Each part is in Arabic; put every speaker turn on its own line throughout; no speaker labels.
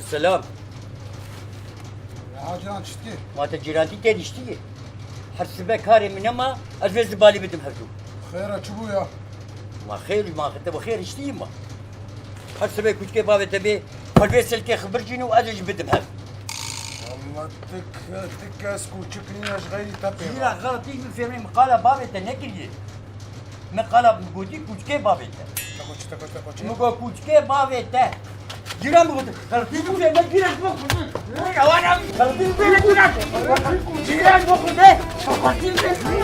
السلام.
يا جيران شتي؟
ما تجيرانتي تاني شتي. حسبك كاري من ما أزوز بالي بدم هردو.
خير شبويا؟
ما خير ما خدت بخير شتي ما. حسبك كنت كيف بابا تبي فالبيس الكي خبرجيني وأزوج بدم هردو.
والله تك اسكو تشكلينا شغيري تبي.
لا غلطي من فهمي مقالة بابا تنكري. مقالة مقولي كنت كيف بابا
تكوتش
مقول كنت كيف بابا جيران بقول غلطي من فهمي جيران بقول. يا وانا غلطي من فهمي جيران بقول ده. غلطي من فهمي.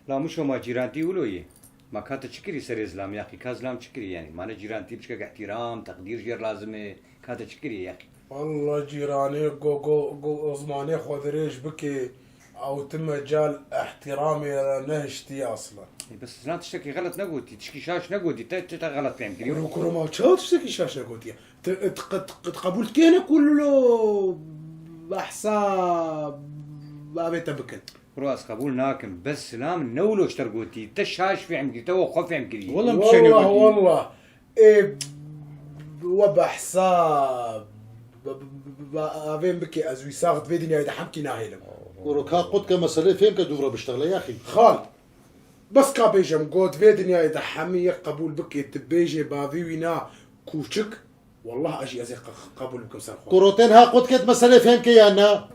لا مش هما جيرانتي ولوي ما كانت تشكري سر اسلام يا اخي كازلام تشكري يعني ما انا جيرانتي بشكل احترام تقدير غير لازم كانت تشكري يا اخي
والله جيراني جو زماني خذريش بكي او تم جال احترامي نهشتي اصلا.
بس لا تشتكي غلط نقولتي تشكي شاش نقولتي انت غلط فهمت لي
كرو ما تشوف تشتكي شاشه قلت تقبل كينا كله بحساب بابي تبكن
راس قبول ناكم بس سلام نولو اشترقوتي تشاش في عمقي تو خوف عمقي
والله ايه وبحساب بابين بكي ازوي ساغت في دنيا اذا حمكي ناهيلم
وروكا قد كمسألة فين كدورة بشتغل يا أخي
خال بس كابيجم قود في دنيا اذا حمي قبول بكي تبيجي بافيوينا كوشك والله اجي ازي قبول بكم سنة
كروتينها قد كت مسألة فين كيانا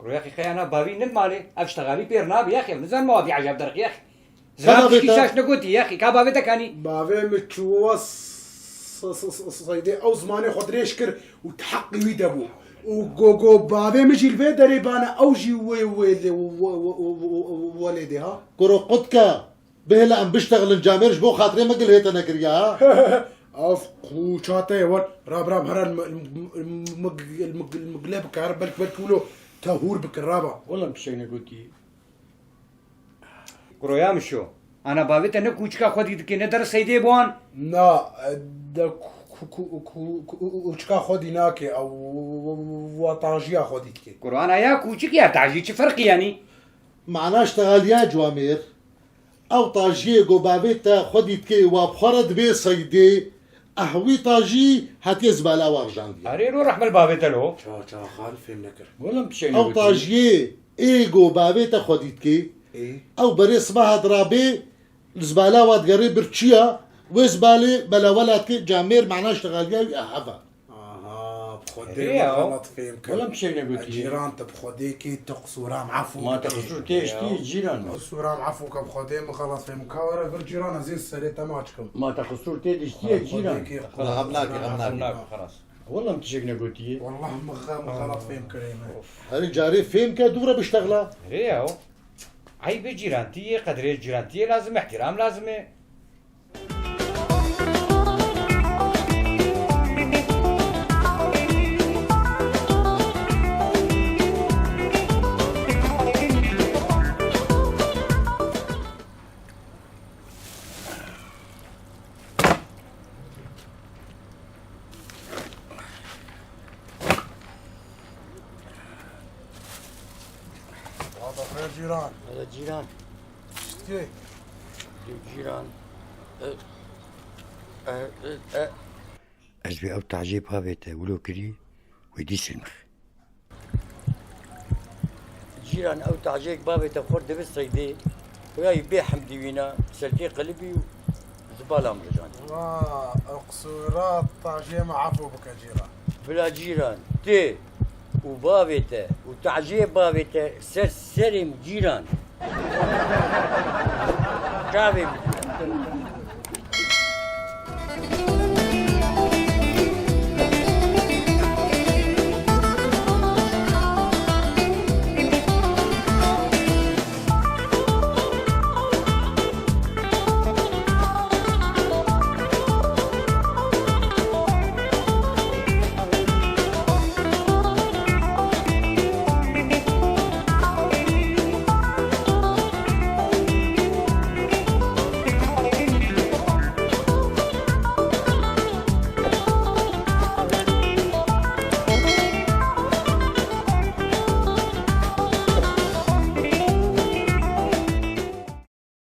يا اخي انا بابي نم مالي اشتغالي بيرناب يا اخي نزل مواضيع عجب درك يا اخي زمان تشكي شاش نقولتي يا اخي كابابتك اني
بافي متشوس صيدي او زماني خضريش كر وتحقي ويدبو وجوجو بابي مجي الفيدري بانا اوجي ولدي ها
كرو قدك بهلا عم بشتغل الجامير بو خاطري ما قلت انا كريا
اف قوشاتي ور راب هران المقلب كهرب بالك ولو تهور بكرابه
والله مشينا قلتي.
كرويا مشو انا بابيت انا كوچكا خودي دكي ندر سيدي بوان
نا دا كوچكا خودي ناكي او وطاجيا خودي تكي
كرو انا يا كوچك يا تعجي فرق يعني
معنا اشتغل يا جوامير او طاجيه جو بابيتا خديت كي وبخرد بي صيدي اهوي طاجي هاتي زباله وارجاندي
اريرو رحم البابيت له
تا خالف نكر
والله مشينا
او طاجيه ايجو بابيتا خديت كي
ايه
او بري صباح درابي الزباله واتقري برتشيا وزبالي بلا ولد كي جامير معنا اشتغل يا اهفا
بخدي غلط فيهم
والله مشينا قلتي.
جيران تبخدي كي تقصورام عفو
ما تقصر تيشتي جيران.
قصورام عفو كبخدي غلط فيهم كاورا غير جيران زين سريتا ماچكم
ما تقصر تيشتي جيران.
غمناك
خلاص
والله مشينا قلتي.
والله غلط فيهم كريمه
هل جاري فين كدورة بشتغلها
رياو عيب جيرانتي قدر جيرانتي لازم احترام لازمه
هذا جيران
هذا جيران.
شتكي
جيران. أجبي أو تعجيب هابته ولو كري ويدي سلمخ. جيران أو تعجيب بابته خورد بالصيدي ويا يبيع حمدي وينا سلكي قلبي وزبالة مرجان.
قصورات طاجيه ما عفو بك جيران
بلا جيران تي وبابته وتعجيب بابته سلم جيران. كابي